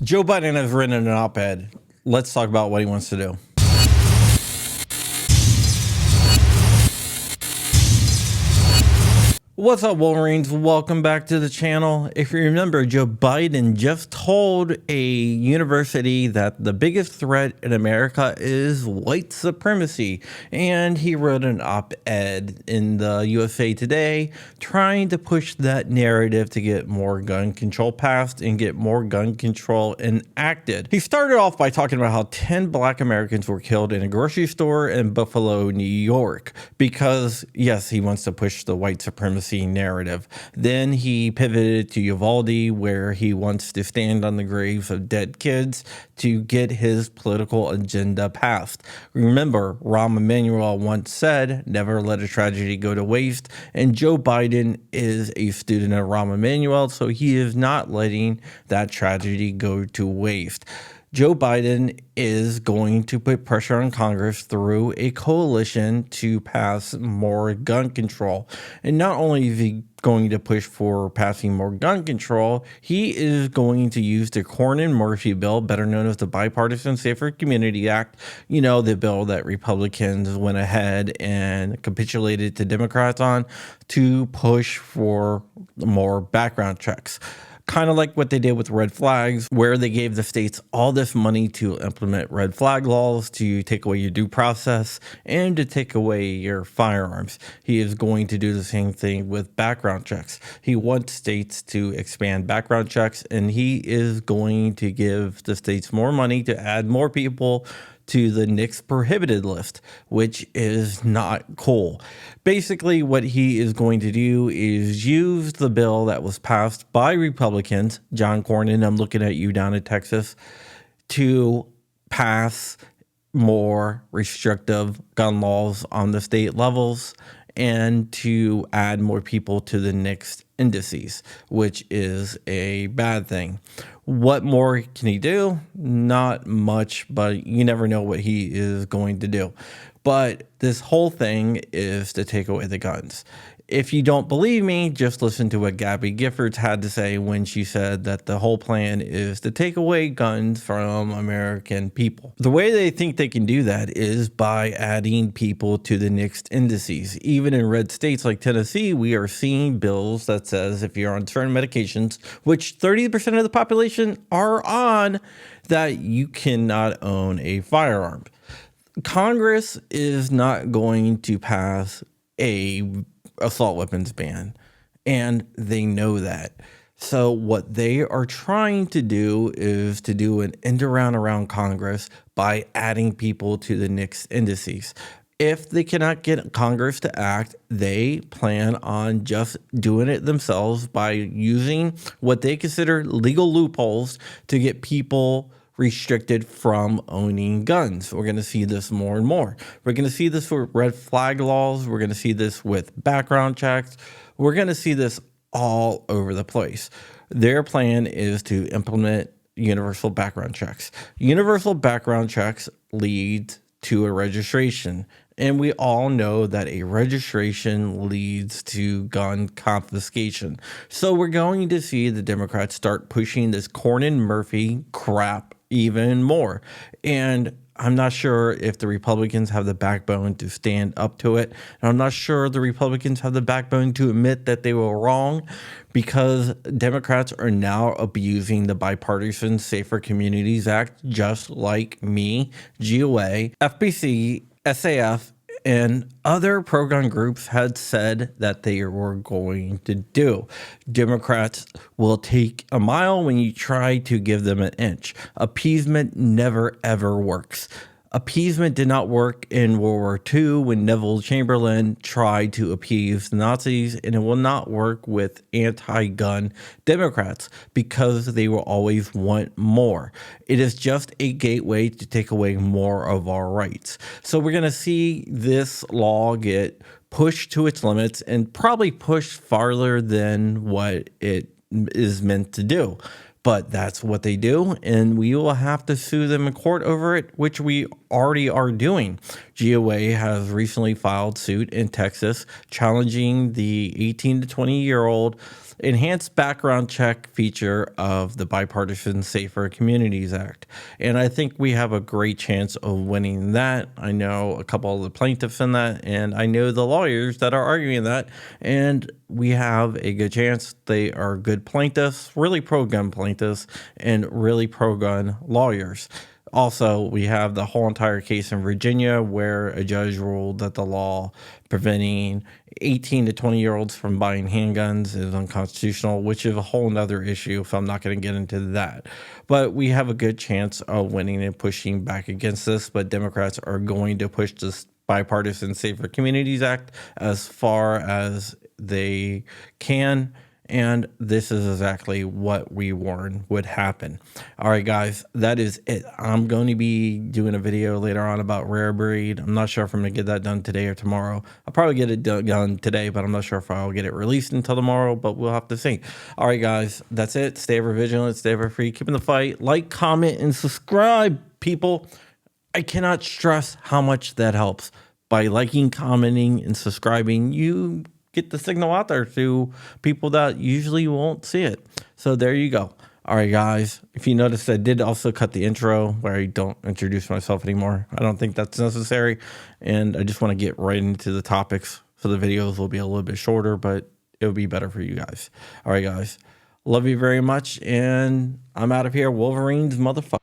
Joe Biden has written an op-ed. Let's talk about what he wants to do. What's up, Wolverines? Welcome back to the channel. If you remember, Joe Biden just told a university that the biggest threat in America is white supremacy. And he wrote an op-ed in the USA Today trying to push that narrative to get more gun control passed and get more gun control enacted. He started off by talking about how 10 black Americans were killed in a grocery store in Buffalo, New York, because yes, he wants to push the white supremacy narrative. Then he pivoted to Uvalde, where he wants to stand on the graves of dead kids to get his political agenda passed. Remember, Rahm Emanuel once said, "Never let a tragedy go to waste," and Joe Biden is a student of Rahm Emanuel, so he is not letting that tragedy go to waste. Joe Biden is going to put pressure on Congress through a coalition to pass more gun control. And not only is he going to push for passing more gun control, he is going to use the Cornyn-Murphy bill, better known as the Bipartisan Safer Community Act, you know, the bill that Republicans went ahead and capitulated to Democrats on, to push for more background checks. Kind of like what they did with red flags, where they gave the states all this money to implement red flag laws, to take away your due process, and to take away your firearms. He is going to do the same thing with background checks. He wants states to expand background checks, and he is going to give the states more money to add more people to the NICS prohibited list, which is not cool. Basically, what he is going to do is use the bill that was passed by Republicans, John Cornyn, I'm looking at you down in Texas, to pass more restrictive gun laws on the state levels and to add more people to the NICS indices, which is a bad thing. What more can he do? Not much, but you never know what he is going to do. But this whole thing is to take away the guns. If you don't believe me, just listen to what Gabby Giffords had to say when she said that the whole plan is to take away guns from American people. The way they think they can do that is by adding people to the NICS indices. Even in red states like Tennessee, we are seeing bills that says if you're on certain medications, which 30% of the population are on, that you cannot own a firearm. Congress is not going to pass a assault weapons ban, and they know that. So what they are trying to do is to do an end around Congress by adding people to the NICS indices. If they cannot get Congress to act, they plan on just doing it themselves by using what they consider legal loopholes to get people restricted from owning guns. We're going to see this more and more. We're going to see this with red flag laws. We're going to see this with background checks. We're going to see this all over the place. Their plan is to implement universal background checks. Universal background checks lead to a registration. And we all know that a registration leads to gun confiscation. So we're going to see the Democrats start pushing this Cornyn-Murphy crap even more. And I'm not sure if the Republicans have the backbone to stand up to it. And I'm not sure the Republicans have the backbone to admit that they were wrong, because Democrats are now abusing the Bipartisan Safer Communities Act, just like me, GOA, FBC, SAF, and other pro-gun groups had said that they were going to do. Democrats will take a mile when you try to give them an inch. Appeasement never, ever works. Appeasement did not work in World War II when Neville Chamberlain tried to appease the Nazis, and it will not work with anti-gun Democrats because they will always want more. It is just a gateway to take away more of our rights. So we're going to see this law get pushed to its limits and probably pushed farther than what it is meant to do. But that's what they do, and we will have to sue them in court over it, which we already are doing. GOA has recently filed suit in Texas challenging the 18 to 20-year-old enhanced background check feature of the Bipartisan Safer Communities Act. And I think we have a great chance of winning that. I know a couple of the plaintiffs in that, and I know the lawyers that are arguing that, and we have a good chance. They are good plaintiffs, really pro-gun plaintiffs, and really pro-gun lawyers. Also, we have the whole entire case in Virginia where a judge ruled that the law preventing 18 to 20-year-olds from buying handguns is unconstitutional, which is a whole nother issue, so I'm not going to get into that. But we have a good chance of winning and pushing back against this, but Democrats are going to push this Bipartisan Safer Communities Act as far as they can. And this is exactly what we warned would happen. All right, guys, that is it. I'm going to be doing a video later on about rare breed. I'm not sure if I'm going to get that done today or tomorrow. I'll probably get it done today, but I'm not sure if I'll get it released until tomorrow, but we'll have to see. All right, guys, that's it. Stay ever vigilant, stay ever free, keeping the fight. Like, comment, and subscribe, people. I cannot stress how much that helps. By liking, commenting, and subscribing, you get the signal out there to people that usually won't see it. So there you go. All right, guys. If you notice, I did also cut the intro where I don't introduce myself anymore. I don't think that's necessary. And I just want to get right into the topics. So the videos will be a little bit shorter, but it'll be better for you guys. All right, guys. Love you very much. And I'm out of here. Wolverine's motherfucker.